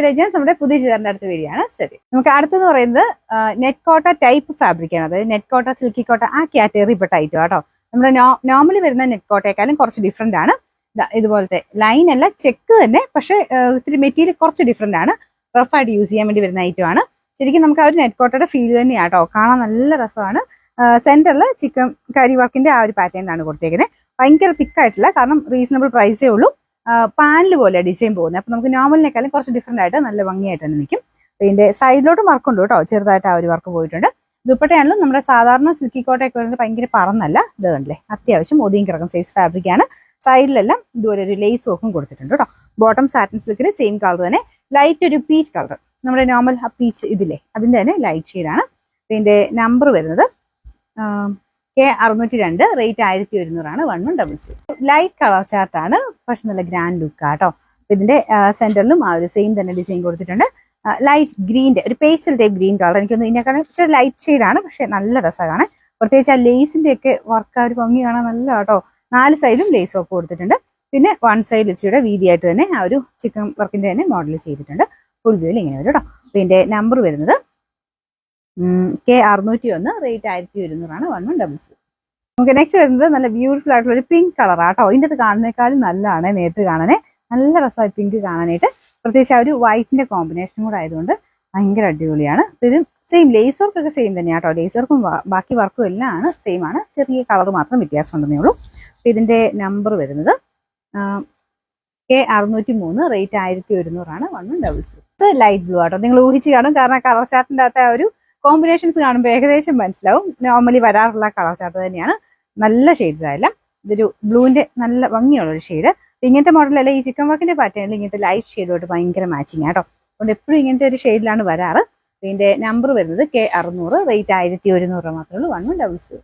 നമ്മുടെ പുതിയ ചുരിദാറിന്റെ അടുത്ത് വരികയാണ് സ്റ്റഡി. നമുക്ക് അടുത്തെന്ന് പറയുന്നത് നെറ്റ് കോട്ട ടൈപ്പ് ഫാബ്രിക് ആണ്. അതായത് നെറ്റ് കോട്ട, സിൽക്കി കോട്ട ആ കാറ്റഗറി പെട്ട ഐറ്റം കേട്ടോ. നമ്മുടെ നോർമലി വരുന്ന നെറ്റ് കോട്ടയെക്കാളും കുറച്ച് ഡിഫറെന്റ് ആണ്. ഇതുപോലത്തെ ലൈൻ അല്ല, ചെക്ക് തന്നെ, പക്ഷെ ഇത്തിരി മെറ്റീരിയൽ കുറച്ച് ഡിഫറെന്റ് ആണ്. റഫായിട്ട് യൂസ് ചെയ്യാൻ വേണ്ടി വരുന്ന ഐറ്റം ആണ്. ശരിക്കും നമുക്ക് ആ ഒരു നെറ്റ് കോട്ടയുടെ ഫീൽ തന്നെയാണ് കേട്ടോ. കാണാൻ നല്ല രസമാണ്. സെന്ററിൽ ചിക്കൻ കരി വർക്കിന്റെ ആ ഒരു പാറ്റേണിലാണ് കൊടുത്തേക്കുന്നത്. ഭയങ്കര തിക്കായിട്ടില്ല, കാരണം റീസണബിൾ പ്രൈസേ ഉള്ളൂ. പാനൽ പോലെ ഡിസൈൻ പോകുന്നത്. അപ്പൊ നമുക്ക് നോർമലിനേക്കാളും കുറച്ച് ഡിഫറെന്റ് ആയിട്ട് നല്ല ഭംഗിയായിട്ട് തന്നെ നിൽക്കും. ഇതിന്റെ സൈഡിലോട്ട് വർക്കുണ്ട് കേട്ടോ, ചെറുതായിട്ട് ആ ഒരു വർക്ക് പോയിട്ടുണ്ട്. ദുപ്പട്ടയാണെങ്കിലും നമ്മുടെ സാധാരണ സിൽക്കി കോട്ടയൊക്കെ വരുന്നത് ഭയങ്കര പറന്നല്ല. ഇത് കണ്ടില്ലേ, അത്യാവശ്യം ഒതുങ്ങി കിടക്കുന്ന സൈസ് ഫാബ്രിക് ആണ്. സൈഡിലെല്ലാം ഇതുപോലെ ഒരു ലേസ് വർക്കും കൊടുത്തിട്ടുണ്ട് കേട്ടോ. ബോട്ടം സാറ്റിൻ സിൽക്കിന് സെയിം കളർ തന്നെ, ലൈറ്റ് ഒരു പീച്ച് കളർ, നമ്മുടെ നോർമൽ പീച്ച് ഇതില്ലേ അതിന്റെ തന്നെ ലൈറ്റ് ഷെയ്ഡാണ്. ഇതിന്റെ നമ്പർ വരുന്നത് K602, റേറ്റ് 1100 1100. ലൈറ്റ് കളർ ചാർട്ടാണ്, പക്ഷെ നല്ല ഗ്രാൻഡ് ലുക്ക് ആട്ടോ. ഇതിന്റെ സെന്ററിലും ആ ഒരു സെയിം തന്നെ ഡിസൈൻ കൊടുത്തിട്ടുണ്ട്. ലൈറ്റ് ഗ്രീൻ്റെ ഒരു പേസ്റ്റൽ ടൈപ്പ് ഗ്രീൻ കളർ. എനിക്കൊന്ന് ഇതിനേക്കാളും പക്ഷേ ലൈറ്റ് ഷെയ്ഡാണ്, പക്ഷെ നല്ല രസമാണ്. പ്രത്യേകിച്ച് ആ ലേസിന്റെ ഒക്കെ വർക്ക് ആ ഒരു ഭംഗി കാണാൻ നല്ല കേട്ടോ. 4 സൈഡും ലേസ് വർക്ക് കൊടുത്തിട്ടുണ്ട്. പിന്നെ 1 സൈഡ് ഇച്ചിരി വീതിയായിട്ട് തന്നെ ആ ഒരു ചിക്കൻ വർക്കിന്റെ തന്നെ മോഡൽ ചെയ്തിട്ടുണ്ട്. ഫുൾ വ്യൂവിൽ ഇങ്ങനെ വരും കേട്ടോ. ഇതിന്റെ നമ്പർ വരുന്നത് K601, റേറ്റ് 1100 1100. നമുക്ക് നെക്സ്റ്റ് വരുന്നത് നല്ല ബ്യൂട്ടിഫുൾ ആയിട്ടുള്ള ഒരു പിങ്ക് കളർ ആട്ടോ. ഇതിൻ്റെ അത് കാണുന്നേക്കാളും നല്ലതാണ് നേരിട്ട് കാണാനേ. നല്ല രസമായി പിങ്ക് കാണാനായിട്ട്. പ്രത്യേകിച്ച് ആ ഒരു വൈറ്റിന്റെ കോമ്പിനേഷനും കൂടെ ആയതുകൊണ്ട് ഭയങ്കര അടിപൊളിയാണ്. ഇത് സെയിം ലേസ് വർക്കൊക്കെ സെയിം തന്നെയാണ് കേട്ടോ. ലേസ് വർക്കും ബാക്കി വർക്കും എല്ലാം ആണ് സെയിം ആണ്. ചെറിയ കളർ മാത്രം വ്യത്യാസം ഉണ്ടെന്നേ ഉള്ളൂ. ഇതിന്റെ നമ്പർ വരുന്നത് K603, റേറ്റ് 1100 1100. ഇത് ലൈറ്റ് ബ്ലൂ ആട്ടോ. നിങ്ങൾ ഊഹിച്ച് കാണും, കാരണം കളർ ചാർട്ടിൻ്റെ അകത്ത് ആ ഒരു കോമ്പിനേഷൻസ് കാണുമ്പോൾ ഏകദേശം മനസ്സിലാവും. നോർമലി വരാറുള്ള കളർ ചാർട്ട് തന്നെയാണ്. നല്ല ഷെയ്ഡ്സ് ആയാലും ഇതൊരു ബ്ലൂവിന്റെ നല്ല ഭംഗിയുള്ള ഒരു ഷെയ്ഡ്. ഇങ്ങനത്തെ മോഡലല്ല, ഈ ചിക്കൻ വർക്കിന്റെ പാറ്റേണിൽ ഇങ്ങനത്തെ ലൈറ്റ് ഷെയ്ഡോട്ട് ഭയങ്കര മാച്ചിങ് ആട്ടോ. അതുകൊണ്ട് എപ്പോഴും ഇങ്ങനത്തെ ഒരു ഷെയ്ഡിലാണ് വരാറ്. ഇതിന്റെ നമ്പർ വരുന്നത് K600, റേറ്റ് 1100 മാത്രമേ ഉള്ളൂ 1100.